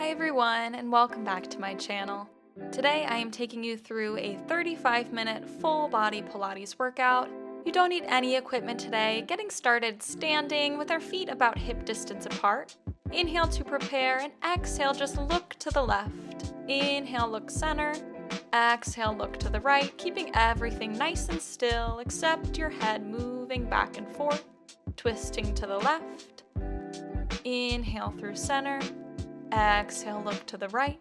Hi everyone, and welcome back to my channel. Today I am taking you through a 35-minute full body Pilates workout. You don't need any equipment today, getting started standing with our feet about hip distance apart. Inhale to prepare and exhale, just look to the left. Inhale, look center. Exhale, look to the right, keeping everything nice and still except your head moving back and forth, twisting to the left. Inhale through center. Exhale, look to the right.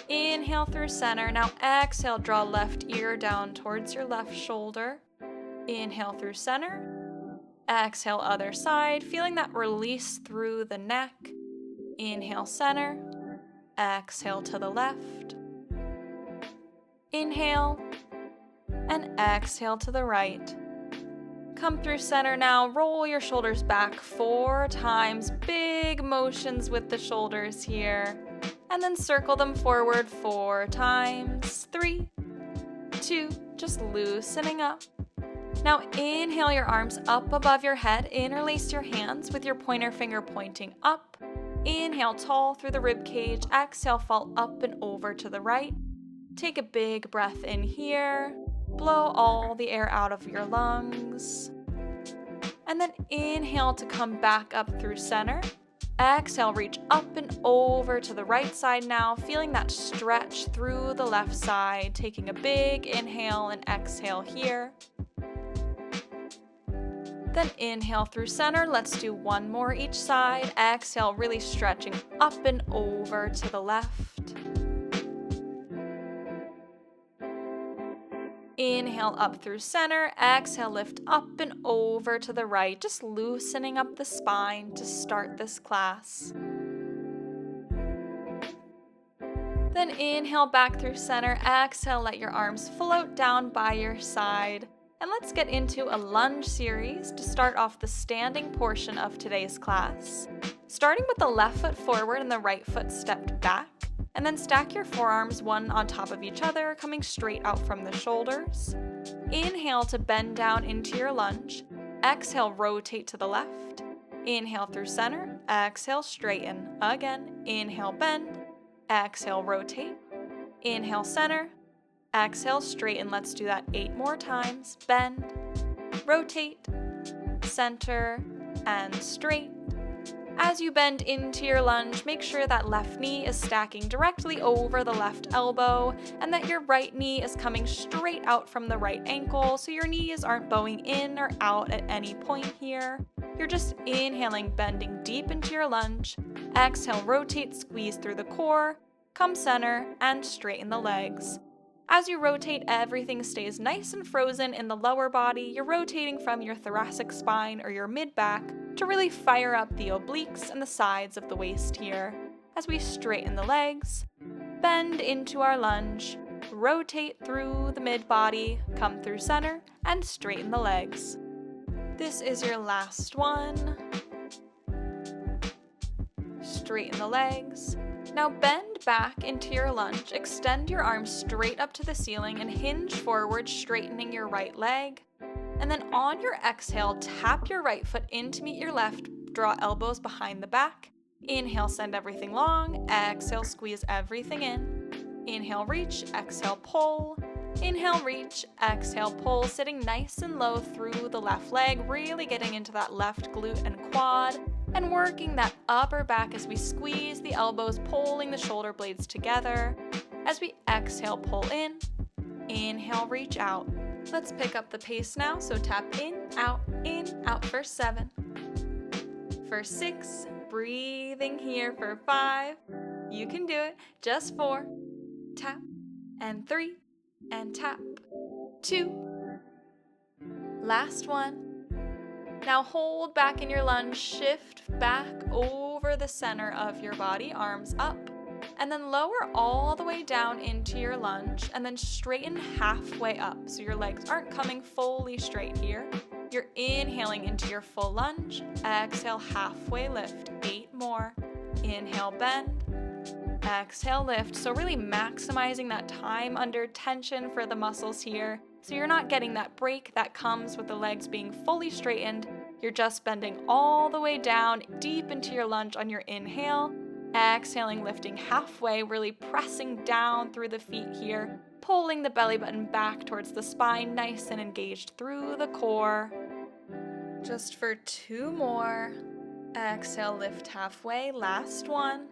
Inhale through center. Now exhale, draw left ear down towards your left shoulder. Inhale through center. Exhale, other side, feeling that release through the neck. Inhale, center. Exhale to the left. Inhale and exhale to the right. Come through center now, roll your shoulders back 4 times, big motions with the shoulders here, and then circle them forward 4 times, 3, 2, just loosening up. Now inhale your arms up above your head, interlace your hands with your pointer finger pointing up. Inhale tall through the rib cage, exhale fall up and over to the right. Take a big breath in here. Blow all the air out of your lungs. And then inhale to come back up through center. Exhale, reach up and over to the right side now, feeling that stretch through the left side. Taking a big inhale and exhale here. Then inhale through center. Let's do one more each side. Exhale, really stretching up and over to the left. Inhale up through center, exhale lift up and over to the right, just loosening up the spine to start this class. Then inhale back through center, exhale let your arms float down by your side. And let's get into a lunge series to start off the standing portion of today's class. Starting with the left foot forward and the right foot stepped back. And then stack your forearms one on top of each other, coming straight out from the shoulders. Inhale to bend down into your lunge. Exhale, rotate to the left. Inhale through center. Exhale, straighten. Again, inhale, bend. Exhale, rotate. Inhale, center. Exhale, straighten. Let's do that 8 more times. Bend, rotate, center, and straight. As you bend into your lunge, make sure that left knee is stacking directly over the left elbow and that your right knee is coming straight out from the right ankle so your knees aren't bowing in or out at any point here. You're just inhaling, bending deep into your lunge. Exhale, rotate, squeeze through the core, come center, and straighten the legs. As you rotate, everything stays nice and frozen in the lower body. You're rotating from your thoracic spine or your mid-back to really fire up the obliques and the sides of the waist here. As we straighten the legs, bend into our lunge, rotate through the mid-body, come through center, and straighten the legs. This is your last one. Straighten the legs. Now bend back into your lunge, extend your arms straight up to the ceiling and hinge forward, straightening your right leg. And then on your exhale, tap your right foot in to meet your left, draw elbows behind the back. Inhale, send everything long. Exhale, squeeze everything in. Inhale, reach. Exhale, pull. Inhale, reach. Exhale, pull. Sitting nice and low through the left leg, really getting into that left glute and quad. And working that upper back as we squeeze the elbows, pulling the shoulder blades together. As we exhale, pull in. Inhale, reach out. Let's pick up the pace now, so tap in, out for 7. For 6, breathing here for 5. You can do it. Just 4. Tap, and 3, and tap. 2. Last one. Now hold back in your lunge, shift back over the center of your body, arms up, and then lower all the way down into your lunge, and then straighten halfway up so your legs aren't coming fully straight here. You're inhaling into your full lunge, exhale, halfway lift, 8 more. Inhale, bend, exhale, lift. So really maximizing that time under tension for the muscles here. So you're not getting that break that comes with the legs being fully straightened. You're just bending all the way down deep into your lunge on your inhale Exhaling, lifting halfway, really pressing down through the feet here, pulling the belly button back towards the spine, nice and engaged through the core. Just for 2 more. Exhale, lift halfway, last one.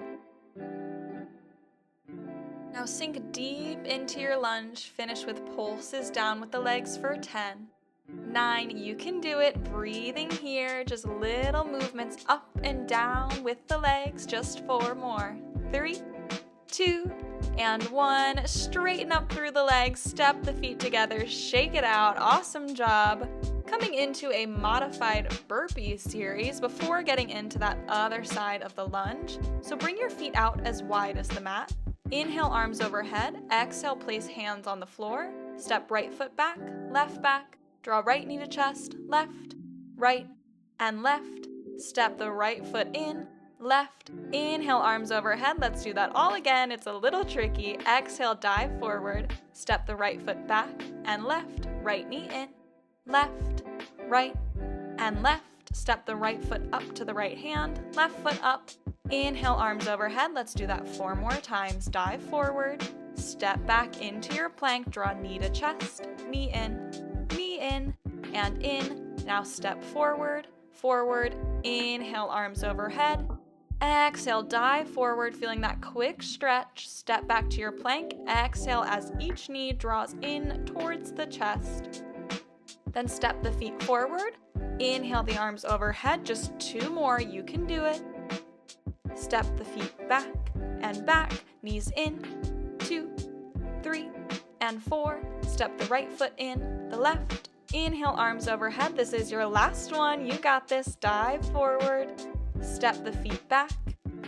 Now sink deep into your lunge, finish with pulses down with the legs for 10. 9, you can do it, breathing here, just little movements up and down with the legs, just 4 more. 3, 2, and 1, straighten up through the legs, step the feet together, shake it out, awesome job. Coming into a modified burpee series before getting into that other side of the lunge, so bring your feet out as wide as the mat. Inhale, arms overhead, exhale, place hands on the floor, step right foot back, draw right knee to chest, left, right, and left, step the right foot in, left, inhale, arms overhead, let's do that all again, it's a little tricky, exhale, dive forward, step the right foot back, and left, right knee in, left, right, and left, step the right foot up to the right hand, left foot up, inhale, arms overhead, let's do that 4 more times, dive forward, step back into your plank, draw knee to chest, knee in, and in, now step forward, inhale, arms overhead, exhale, dive forward, feeling that quick stretch, step back to your plank, exhale as each knee draws in towards the chest, then step the feet forward, inhale the arms overhead, just 2 more, you can do it, step the feet back and back, knees in, 2, 3, and 4, step the right foot in, the left, inhale, arms overhead, this is your last one, you got this, dive forward, step the feet back,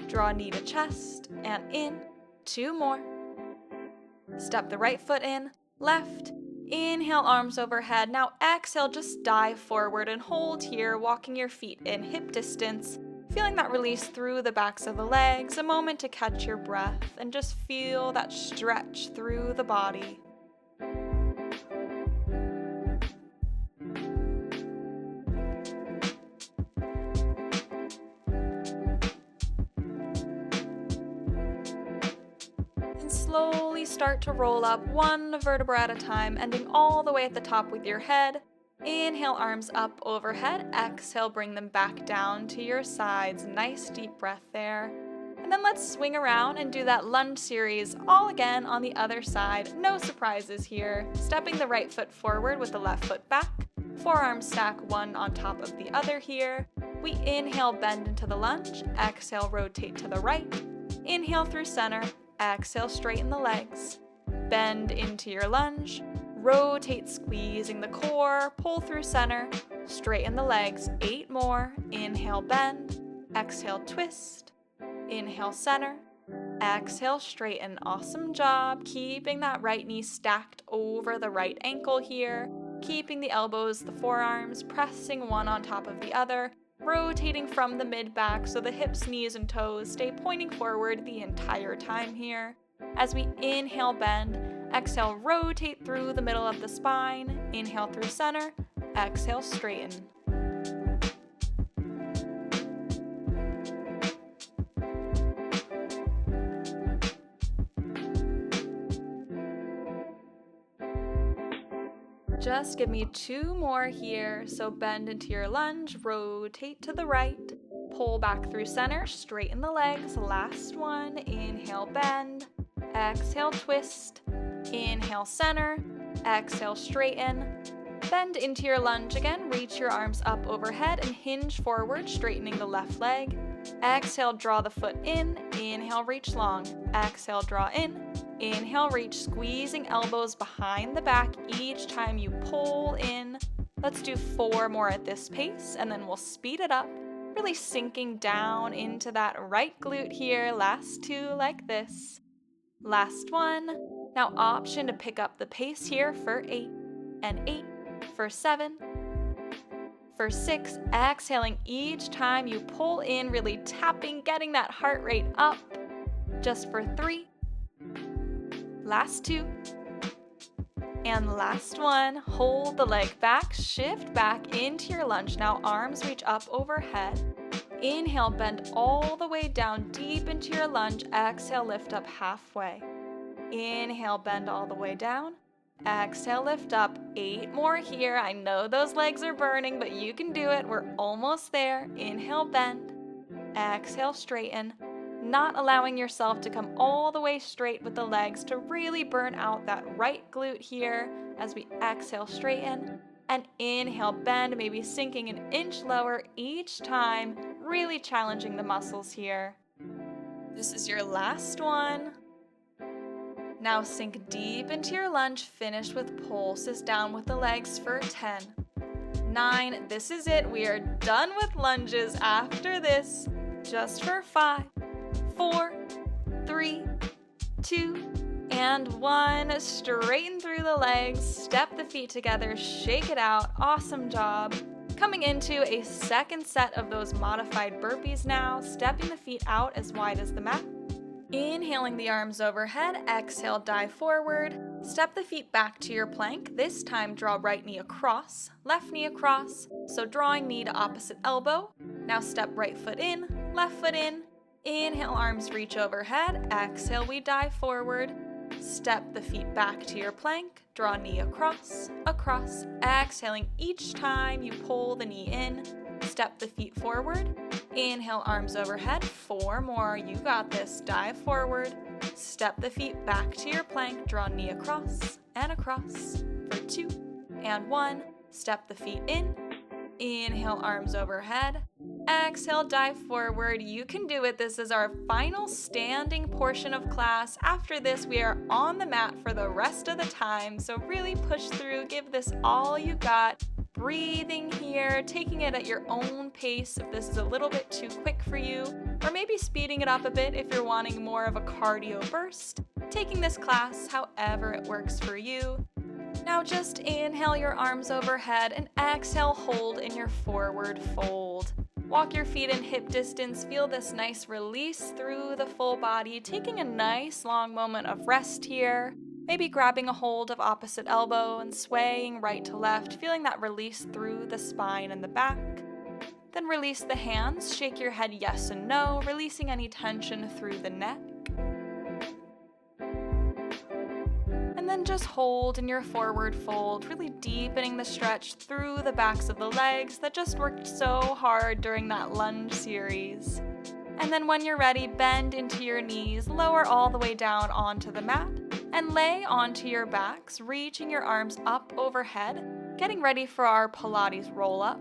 draw knee to chest, and in, 2 more, step the right foot in, left, inhale, arms overhead, now exhale, just dive forward and hold here, walking your feet in hip distance, feeling that release through the backs of the legs, a moment to catch your breath and just feel that stretch through the body. And slowly start to roll up 1 vertebra at a time, ending all the way at the top with your head. Inhale, arms up overhead, exhale, bring them back down to your sides, nice deep breath there. And then let's swing around and do that lunge series all again on the other side, no surprises here. Stepping the right foot forward with the left foot back, forearms stack one on top of the other here. We inhale, bend into the lunge, exhale, rotate to the right, inhale through center, exhale, straighten the legs, bend into your lunge, rotate, squeezing the core, pull through center, straighten the legs, 8 more, inhale, bend, exhale, twist, inhale, center, exhale, straighten, awesome job, keeping that right knee stacked over the right ankle here, keeping the elbows, the forearms, pressing one on top of the other, rotating from the mid-back so the hips, knees, and toes stay pointing forward the entire time here. As we inhale, bend, exhale, rotate through the middle of the spine, inhale through center, exhale, straighten. Just give me 2 more here, so bend into your lunge, rotate to the right, pull back through center, straighten the legs, last one, inhale, bend, exhale, twist, inhale, center, exhale, straighten, bend into your lunge again, reach your arms up overhead and hinge forward, straightening the left leg, exhale, draw the foot in, inhale, reach long, exhale, draw in, inhale, reach, squeezing elbows behind the back each time you pull in. Let's do 4 more at this pace and then we'll speed it up, really sinking down into that right glute here, last 2 like this. Last one. Now option to pick up the pace here for 8, and 8, for 7, for 6, exhaling each time you pull in, really tapping, getting that heart rate up, just for 3, last 2, and last one. Hold the leg back, shift back into your lunge. Now arms reach up overhead, Inhale, bend all the way down deep into your lunge. Exhale, lift up halfway. Inhale, bend all the way down. Exhale, lift up. 8 more here. I know those legs are burning, but you can do it. We're almost there. Inhale, bend. Exhale, straighten. Not allowing yourself to come all the way straight with the legs to really burn out that right glute here as we exhale, straighten. And inhale, bend, maybe sinking an inch lower each time, really challenging the muscles here. This is your last one. Now sink deep into your lunge, finish with pulses down with the legs for 10, 9, this is it, we are done with lunges after this, just for 5, 4, 3, 2, and 1. Straighten through the legs, step the feet together, shake it out, awesome job. Coming into a second set of those modified burpees now, stepping the feet out as wide as the mat. Inhaling the arms overhead, exhale, dive forward. Step the feet back to your plank. This time, draw right knee across, left knee across. So drawing knee to opposite elbow. Now step right foot in, left foot in. Inhale, arms reach overhead. Exhale, we dive forward. Step the feet back to your plank. Draw knee across, across. Exhaling each time you pull the knee in. Step the feet forward. Inhale, arms overhead. 4 more. You got this. Dive forward. Step the feet back to your plank. Draw knee across and across for 2 and 1. Step the feet in. Inhale, arms overhead. Exhale, dive forward. You can do it. This is our final standing portion of class. After this, we are on the mat for the rest of the time. So really push through. Give this all you got. Breathing here, taking it at your own pace if this is a little bit too quick for you, or maybe speeding it up a bit if you're wanting more of a cardio burst. Taking this class however it works for you. Now just inhale your arms overhead and exhale, hold in your forward fold. Walk your feet in hip distance, feel this nice release through the full body, taking a nice long moment of rest here. Maybe grabbing a hold of opposite elbow and swaying right to left, feeling that release through the spine and the back. Then release the hands, shake your head yes and no, releasing any tension through the neck. And then just hold in your forward fold, really deepening the stretch through the backs of the legs that just worked so hard during that lunge series. And then when you're ready, bend into your knees, lower all the way down onto the mat, and lay onto your backs, reaching your arms up overhead, getting ready for our Pilates roll-up.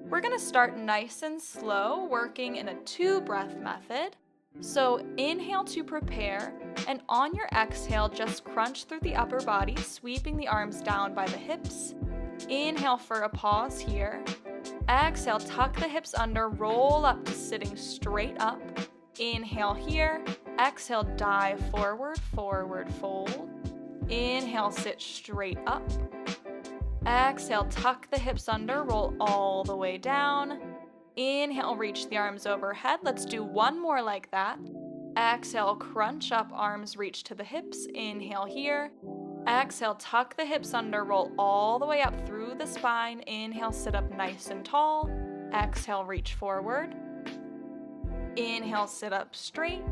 We're going to start nice and slow, working in a 2-breath method. So inhale to prepare, and on your exhale, just crunch through the upper body, sweeping the arms down by the hips. Inhale for a pause here. Exhale, tuck the hips under, roll up to sitting straight up. Inhale here. Exhale, dive forward, forward fold. Inhale, sit straight up. Exhale, tuck the hips under, roll all the way down. Inhale, reach the arms overhead. Let's do one more like that. Exhale, crunch up, arms reach to the hips. Inhale here. Exhale, tuck the hips under, roll all the way up through the spine. Inhale, sit up nice and tall. Exhale, reach forward. Inhale, sit up straight.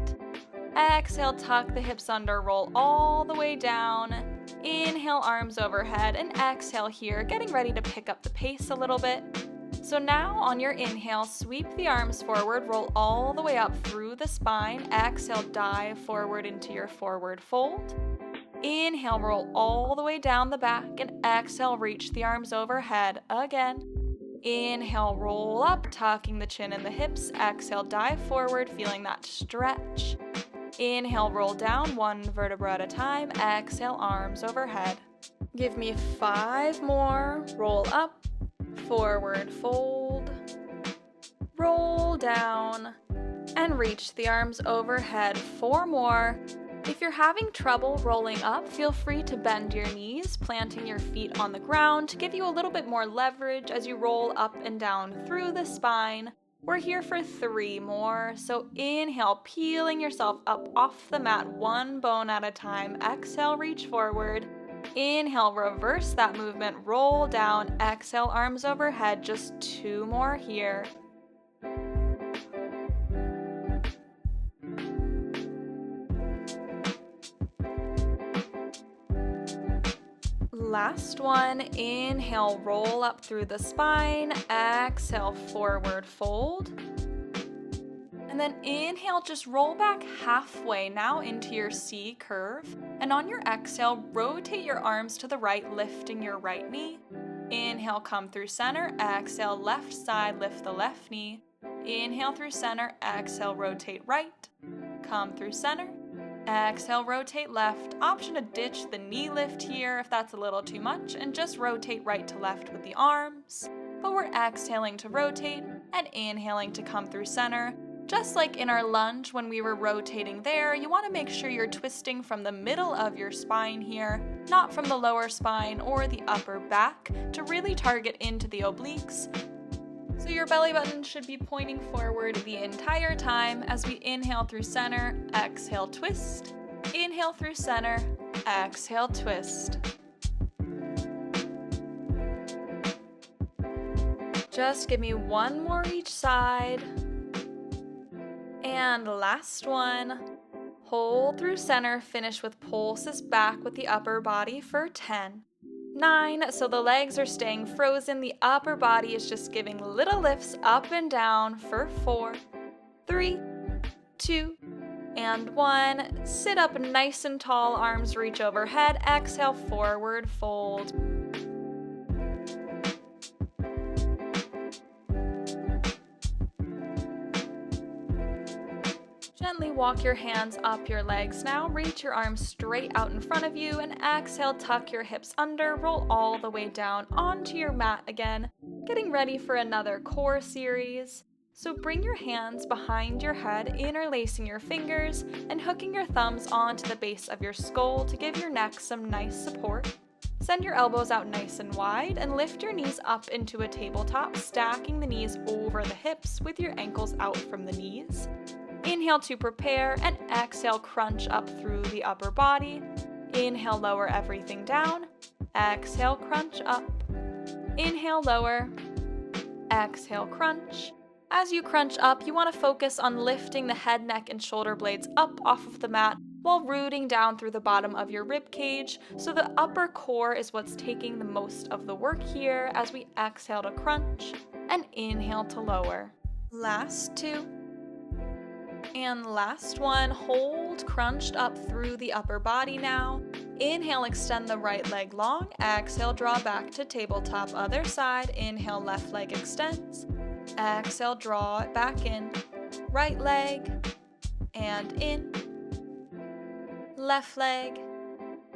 Exhale, tuck the hips under, roll all the way down. Inhale, arms overhead, and exhale here, getting ready to pick up the pace a little bit. So now on your inhale, sweep the arms forward, roll all the way up through the spine. Exhale, dive forward into your forward fold. Inhale, roll all the way down the back, and exhale, reach the arms overhead again. Inhale, roll up, tucking the chin and the hips. Exhale, dive forward, feeling that stretch. Inhale, roll down, 1 vertebra at a time. Exhale, arms overhead. Give me 5 more. Roll up, forward fold, roll down, and reach the arms overhead. 4 more. If you're having trouble rolling up, feel free to bend your knees, planting your feet on the ground to give you a little bit more leverage as you roll up and down through the spine. We're here for 3 more. So inhale, peeling yourself up off the mat, 1 bone at a time. Exhale, reach forward. Inhale, reverse that movement, roll down. Exhale, arms overhead. Just 2 more here. Last one, inhale, roll up through the spine, exhale, forward fold. And then inhale, just roll back halfway now into your C curve. And on your exhale, rotate your arms to the right, lifting your right knee. Inhale, come through center, exhale, left side, lift the left knee. Inhale through center, exhale, rotate right, come through center. Exhale, rotate left. Option to ditch the knee lift here if that's a little too much, and just rotate right to left with the arms. But we're exhaling to rotate and inhaling to come through center. Just like in our lunge when we were rotating there, you want to make sure you're twisting from the middle of your spine here, not from the lower spine or the upper back, to really target into the obliques. So your belly button should be pointing forward the entire time as we inhale through center, exhale, twist. Inhale through center, exhale, twist. Just give me one more each side. And last one. Hold through center, finish with pulses back with the upper body for 10. 9, so the legs are staying frozen, the upper body is just giving little lifts up and down for 4, 3, 2, and 1. Sit up nice and tall, arms reach overhead, exhale, forward fold. Gently walk your hands up your legs now, reach your arms straight out in front of you, and exhale, tuck your hips under, roll all the way down onto your mat again, getting ready for another core series. So bring your hands behind your head, interlacing your fingers, and hooking your thumbs onto the base of your skull to give your neck some nice support. Send your elbows out nice and wide, and lift your knees up into a tabletop, stacking the knees over the hips with your ankles out from the knees. Inhale to prepare, and exhale, crunch up through the upper body. Inhale, lower everything down. Exhale, crunch up. Inhale, lower. Exhale, crunch. As you crunch up, you want to focus on lifting the head, neck, and shoulder blades up off of the mat while rooting down through the bottom of your rib cage, so the upper core is what's taking the most of the work here as we exhale to crunch and inhale to lower. Last 2. And last one, hold crunched up through the upper body now. Inhale, extend the right leg long. Exhale, draw back to tabletop. Other side, inhale, left leg extends. Exhale, draw it back in. Right leg, and in. Left leg,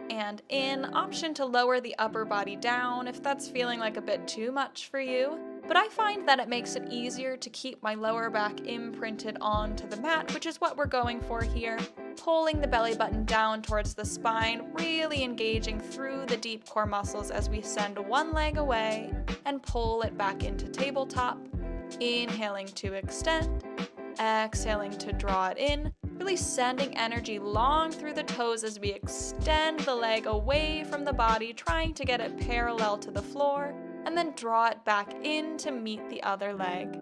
and in. Option to lower the upper body down if that's feeling like a bit too much for you. But I find that it makes it easier to keep my lower back imprinted onto the mat, which is what we're going for here. Pulling the belly button down towards the spine, really engaging through the deep core muscles as we send one leg away and pull it back into tabletop. Inhaling to extend, exhaling to draw it in, really sending energy long through the toes as we extend the leg away from the body, trying to get it parallel to the floor, and then draw it back in to meet the other leg.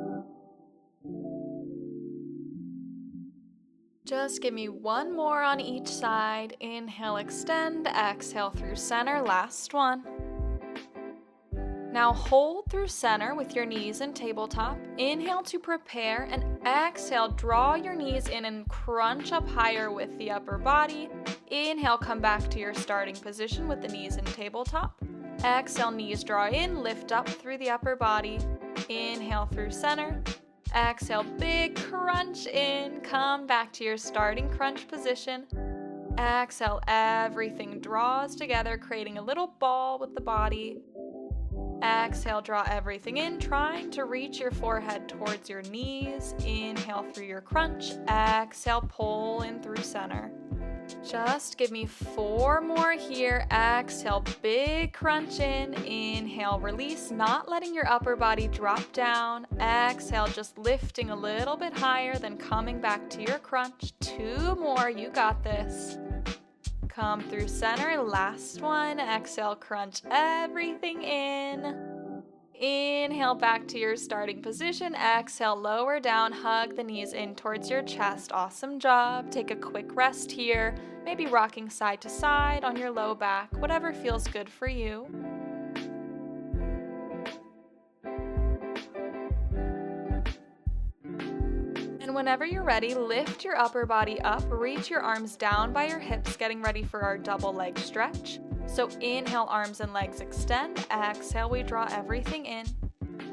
Just give me one more on each side. Inhale, extend, exhale through center, last one. Now hold through center with your knees in tabletop. Inhale to prepare, and exhale, draw your knees in and crunch up higher with the upper body. Inhale, come back to your starting position with the knees in tabletop. Exhale, knees draw in, lift up through the upper body. Inhale through center. Exhale, big crunch in. Come back to your starting crunch position. Exhale, everything draws together, creating a little ball with the body. Exhale, draw everything in, trying to reach your forehead towards your knees. Inhale through your crunch. Exhale, pull in through center. Just give me 4 more here. Exhale, big crunch in. Inhale, release, not letting your upper body drop down. Exhale, just lifting a little bit higher, then coming back to your crunch. 2 more, you got this. Come through center, last one. Exhale, crunch everything in. Inhale back to your starting position. Exhale, lower down, hug the knees in towards your chest. Awesome job. Take a quick rest here. maybe rocking side to side on your low back, whatever feels good for you. And whenever you're ready, lift your upper body up, reach your arms down by your hips, getting ready for our double leg stretch. So inhale, arms and legs extend. Exhale, we draw everything in.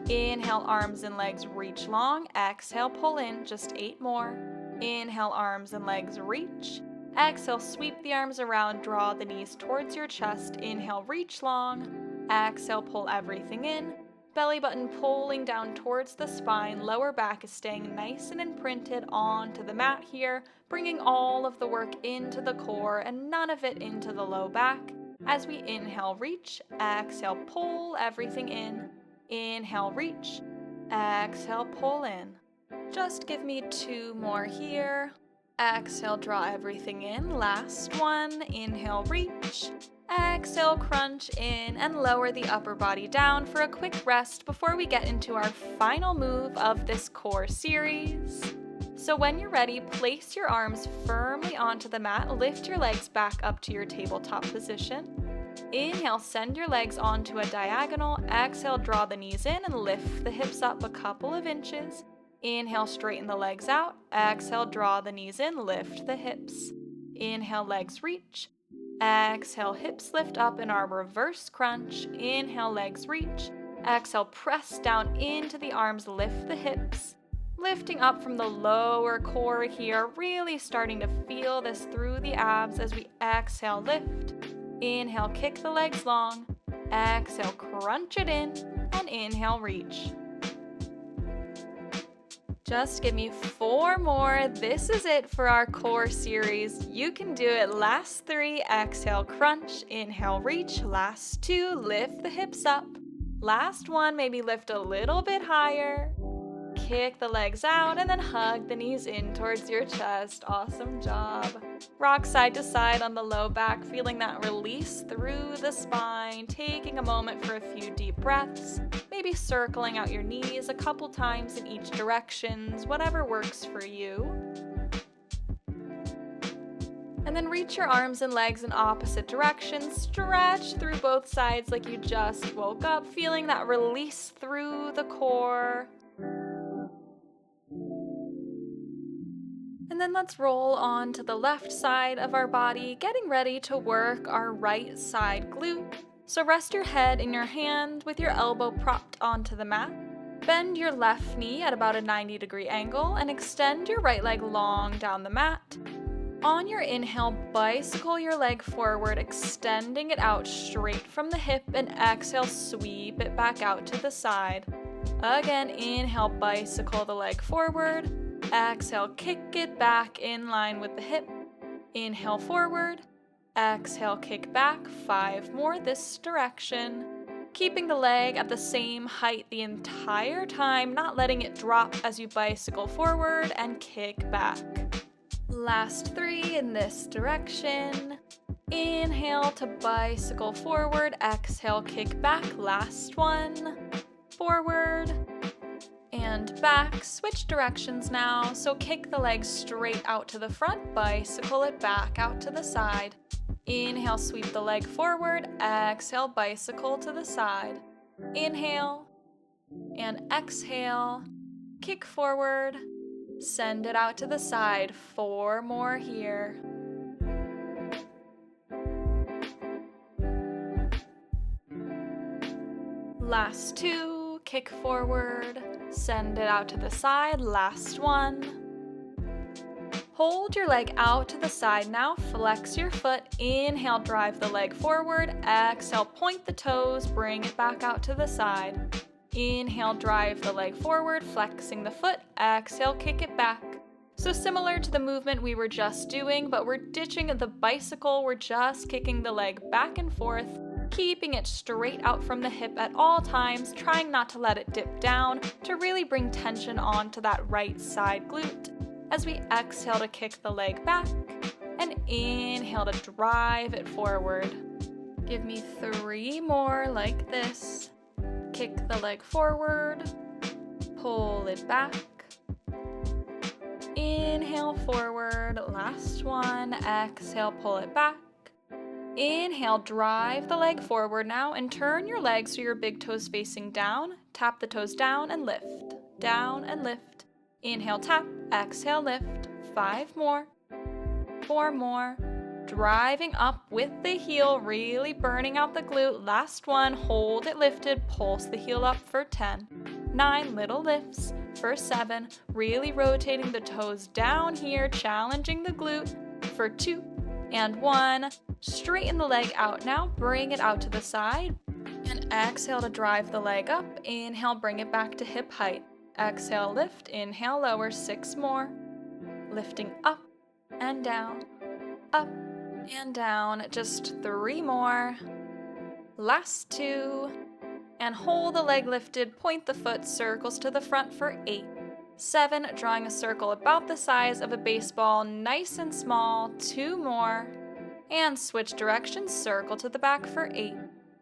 Inhale, arms and legs reach long. Exhale, pull in, just 8 more. Inhale, arms and legs reach. Exhale, sweep the arms around, draw the knees towards your chest. Inhale, reach long. Exhale, pull everything in. Belly button pulling down towards the spine. Lower back is staying nice and imprinted onto the mat here, bringing all of the work into the core and none of it into the low back. As we inhale, reach. Exhale, pull everything in. Inhale, reach. Exhale, pull in. Just give me 2 more here. Exhale, draw everything in. Last one. Inhale, reach. Exhale, crunch in and lower the upper body down for a quick rest before we get into our final move of this core series. So when you're ready, place your arms firmly onto the mat. Lift your legs back up to your tabletop position. Inhale, send your legs onto a diagonal. Exhale, draw the knees in and lift the hips up a couple of inches. Inhale, straighten the legs out. Exhale, draw the knees in, lift the hips. Inhale, legs reach. Exhale, hips lift up in our reverse crunch. Inhale, legs reach. Exhale, press down into the arms, lift the hips. Lifting up from the lower core here, really starting to feel this through the abs as we exhale, lift. Inhale, kick the legs long. Exhale, crunch it in. And inhale, reach. Just give me 4 more. This is it for our core series. You can do it. Last 3, exhale, crunch. Inhale, reach. Last 2, lift the hips up. Last 1, maybe lift a little bit higher. Kick the legs out and then hug the knees in towards your chest. Awesome job. Rock side to side on the low back, feeling that release through the spine. Taking a moment for a few deep breaths. Maybe circling out your knees a couple times in each direction, whatever works for you. And then reach your arms and legs in opposite directions. Stretch through both sides like you just woke up, feeling that release through the core. And then let's roll on to the left side of our body, getting ready to work our right side glute. So rest your head in your hand with your elbow propped onto the mat. Bend your left knee at about a 90-degree angle and extend your right leg long down the mat. On your inhale, bicycle your leg forward, extending it out straight from the hip, and exhale, sweep it back out to the side. Again, inhale, bicycle the leg forward. Exhale, kick it back in line with the hip. Inhale, forward. Exhale, kick back. 5 more this direction. Keeping the leg at the same height the entire time, not letting it drop as you bicycle forward and kick back. Last 3 in this direction. Inhale to bicycle forward. Exhale, kick back. Last 1. Forward. And back. Switch directions now. So kick the leg straight out to the front, bicycle it back out to the side. Inhale, sweep the leg forward. Exhale, bicycle to the side. Inhale and exhale. Kick forward. Send it out to the side. 4 more here. Last 2. Kick forward. Send it out to the side. Last 1. Hold your leg out to the side now. Flex your foot. Inhale, drive the leg forward. Exhale, point the toes. Bring it back out to the side. Inhale, drive the leg forward, flexing the foot. Exhale, kick it back. So similar to the movement we were just doing, but we're ditching the bicycle. We're just kicking the leg back and forth, keeping it straight out from the hip at all times, trying not to let it dip down to really bring tension onto that right side glute. As we exhale to kick the leg back and inhale to drive it forward. Give me 3 more like this. Kick the leg forward, pull it back. Inhale forward, last one. Exhale, pull it back. Inhale, drive the leg forward now and turn your legs so your big toes facing down. Tap the toes down and lift. Down and lift. Inhale, tap. Exhale, lift. 5 more. 4 more. Driving up with the heel, really burning out the glute. Last one, hold it lifted, pulse the heel up for 10. 9 little lifts for 7. Really rotating the toes down here, challenging the glute for 2 and 1. Straighten the leg out now, bring it out to the side. And exhale to drive the leg up. Inhale, bring it back to hip height. Exhale, lift. Inhale, lower. 6 more. Lifting up and down, up and down. Just 3 more. Last 2. And hold the leg lifted, point the foot, circles to the front for 8. 7, drawing a circle about the size of a baseball, nice and small. 2 more. And switch directions, circle to the back for 8.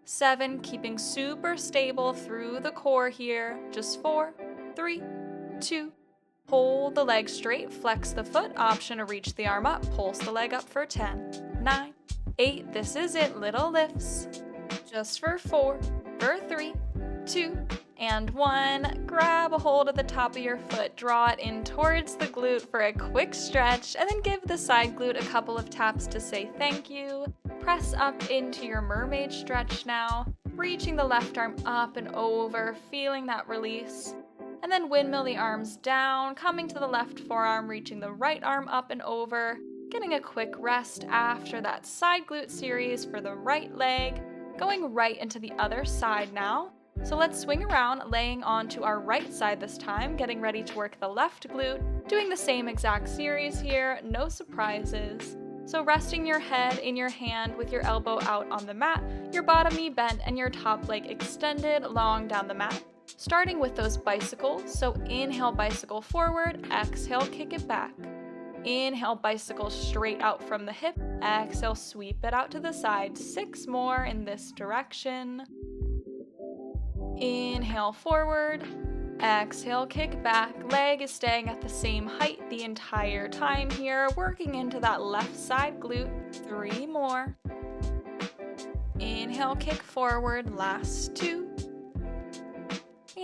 7, keeping super stable through the core here. Just 4, 3, 2. Hold the leg straight, flex the foot, option to reach the arm up, pulse the leg up for 10, 9, 8, this is it, little lifts. Just for 4, for 3, 2, and 1. Grab a hold of the top of your foot, draw it in towards the glute for a quick stretch, and then give the side glute a couple of taps to say thank you. Press up into your mermaid stretch now, reaching the left arm up and over, feeling that release. And then windmill the arms down, coming to the left forearm, reaching the right arm up and over, getting a quick rest after that side glute series for the right leg, going right into the other side now. So let's swing around, laying onto our right side this time, getting ready to work the left glute, doing the same exact series here, no surprises. So resting your head in your hand with your elbow out on the mat, your bottom knee bent and your top leg extended long down the mat. Starting with those bicycles, so inhale bicycle forward, exhale kick it back. Inhale bicycle straight out from the hip, exhale sweep it out to the side. 6 more in this direction. Inhale forward, exhale kick back. Leg is staying at the same height the entire time here, working into that left side glute. 3 more. Inhale kick forward, last 2.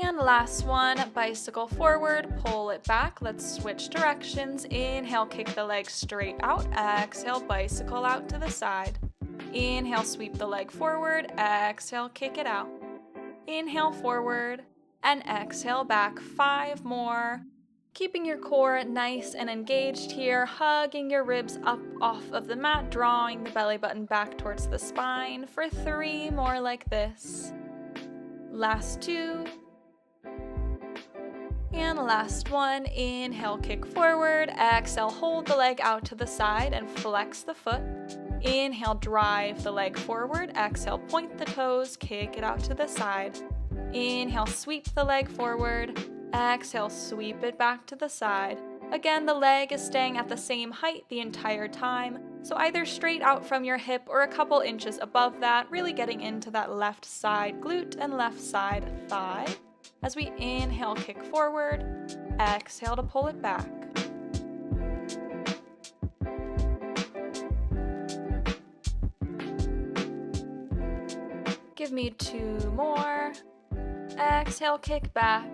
And last one, bicycle forward, pull it back. Let's switch directions. Inhale, kick the leg straight out. Exhale, bicycle out to the side. Inhale, sweep the leg forward. Exhale, kick it out. Inhale forward and exhale back. 5 more. Keeping your core nice and engaged here, hugging your ribs up off of the mat, drawing the belly button back towards the spine for 3 more like this. Last 2. And last one, inhale, kick forward, exhale, hold the leg out to the side and flex the foot. Inhale, drive the leg forward, exhale, point the toes, kick it out to the side. Inhale, sweep the leg forward, exhale, sweep it back to the side. Again, the leg is staying at the same height the entire time, so either straight out from your hip or a couple inches above that, really getting into that left side glute and left side thigh. As we inhale, kick forward, exhale to pull it back. Give me 2 more. Exhale, kick back.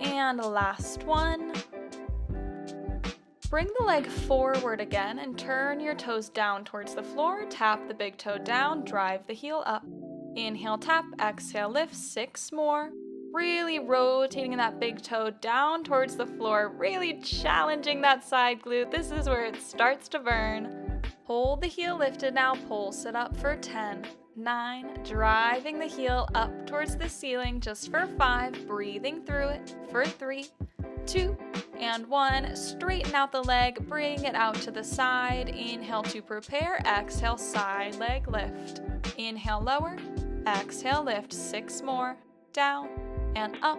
And last one. Bring the leg forward again and turn your toes down towards the floor. Tap the big toe down, drive the heel up. Inhale, tap, exhale, lift. 6 more. Really rotating that big toe down towards the floor, really challenging that side glute. This is where it starts to burn. Hold the heel lifted now, pulse it up for 10, 9, driving the heel up towards the ceiling just for 5, breathing through it for 3, 2, and 1. Straighten out the leg, bring it out to the side. Inhale to prepare, exhale, side leg lift. Inhale, lower, exhale, lift. 6 more, down and up.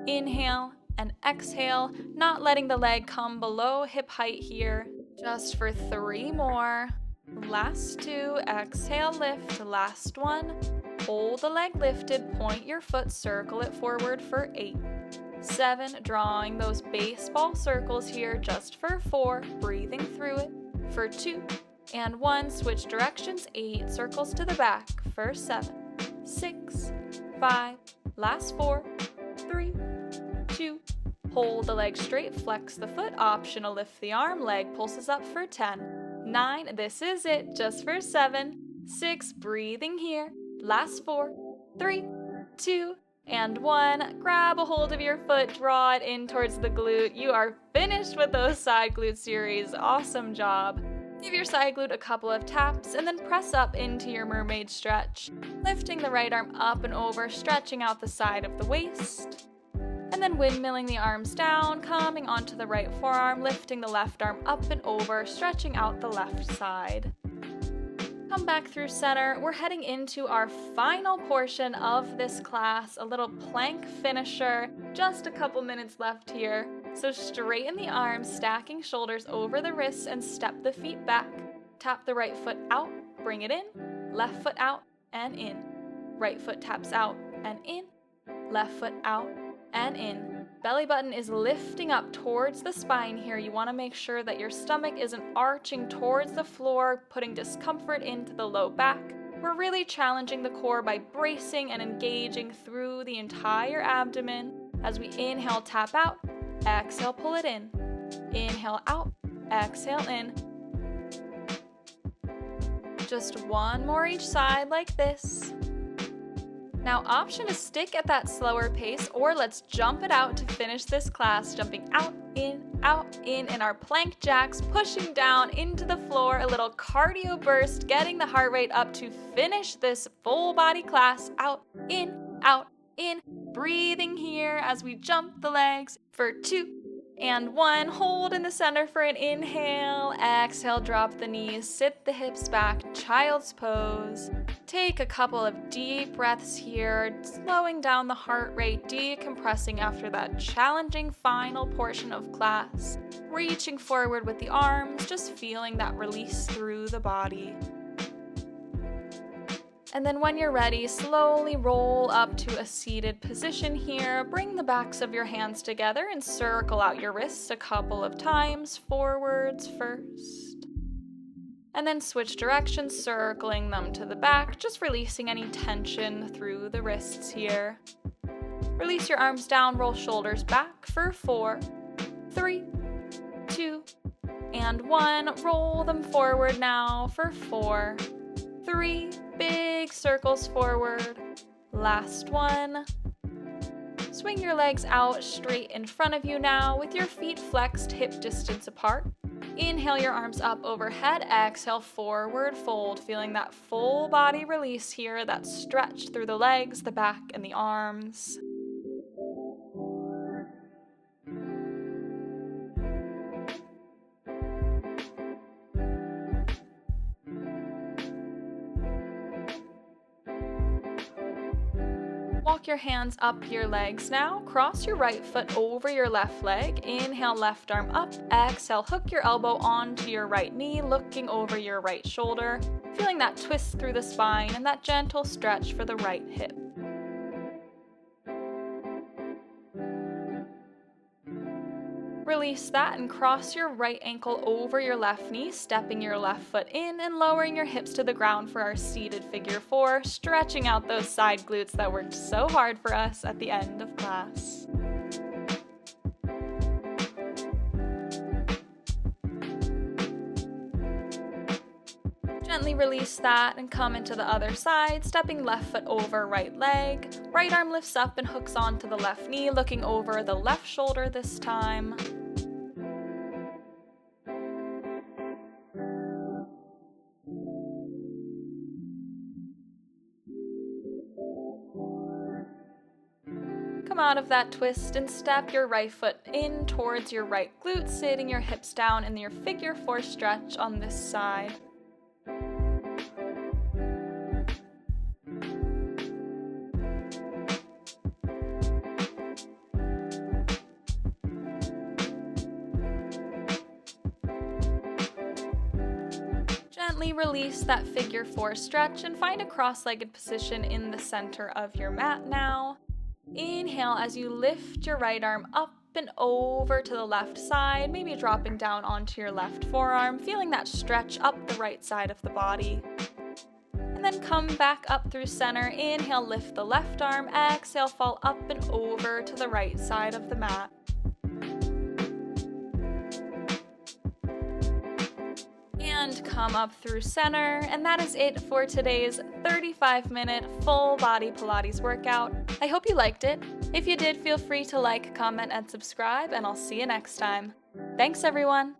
Inhale and exhale, not letting the leg come below hip height here. Just for 3 more. Last 2, exhale, lift. Last one, hold the leg lifted, point your foot, circle it forward for 8, 7, drawing those baseball circles here just for 4, breathing through it, for 2, and 1, switch directions, 8, circles to the back, for 7, 6, 5, last 4, 3, 2, hold the leg straight, flex the foot, optional lift the arm, leg pulses up for 10, 9, this is it, just for 7, 6, breathing here, last 4, 3, 2, and 1, grab a hold of your foot, draw it in towards the glute. You are finished with those side glute series. Awesome job. Give your side glute a couple of taps and then press up into your mermaid stretch, lifting the right arm up and over, stretching out the side of the waist, and then windmilling the arms down, coming onto the right forearm, lifting the left arm up and over, stretching out the left side. Come back through center. We're heading into our final portion of this class, a little plank finisher. Just a couple minutes left here. So straighten the arms, stacking shoulders over the wrists and step the feet back. Tap the right foot out, bring it in, left foot out and in. Right foot taps out and in, left foot out and in. Belly button is lifting up towards the spine here. You want to make sure that your stomach isn't arching towards the floor, putting discomfort into the low back. We're really challenging the core by bracing and engaging through the entire abdomen. As we inhale, tap out, exhale, pull it in. Inhale out, exhale in. Just one more each side like this. Now, option to stick at that slower pace, or let's jump it out to finish this class, jumping out, in our plank jacks, pushing down into the floor, a little cardio burst, getting the heart rate up to finish this full body class, out, in, breathing here as we jump the legs for 2, and 1, hold in the center for an inhale, exhale, drop the knees, sit the hips back, child's pose. Take a couple of deep breaths here, slowing down the heart rate, decompressing after that challenging final portion of class. Reaching forward with the arms, just feeling that release through the body. And then when you're ready, slowly roll up to a seated position here. Bring the backs of your hands together and circle out your wrists a couple of times, forwards first. And then switch directions, circling them to the back, just releasing any tension through the wrists here. Release your arms down, roll shoulders back for 4, 3, 2, and 1. Roll them forward now for 4, 3, big circles forward. Last one. Swing your legs out straight in front of you now with your feet flexed hip distance apart. Inhale your arms up overhead, exhale forward fold, feeling that full body release here, that stretch through the legs, the back, and the arms. Walk your hands up your legs now. Cross your right foot over your left leg. Inhale, left arm up. Exhale, hook your elbow onto your right knee, looking over your right shoulder. Feeling that twist through the spine and that gentle stretch for the right hip. Release that and cross your right ankle over your left knee, stepping your left foot in and lowering your hips to the ground for our seated figure 4, stretching out those side glutes that worked so hard for us at the end of class. Gently release that and come into the other side, stepping left foot over right leg. Right arm lifts up and hooks onto the left knee, looking over the left shoulder this time. Come out of that twist and step your right foot in towards your right glute, sitting your hips down in your figure 4 stretch on this side. Gently release that figure 4 stretch and find a cross-legged position in the center of your mat now. Inhale as you lift your right arm up and over to the left side, maybe dropping down onto your left forearm, feeling that stretch up the right side of the body. And then come back up through center. Inhale, lift the left arm. Exhale, fall up and over to the right side of the mat. And come up through center. And that is it for today's 35-minute full body Pilates workout. I hope you liked it. If you did, feel free to like, comment, and subscribe, and I'll see you next time. Thanks, everyone.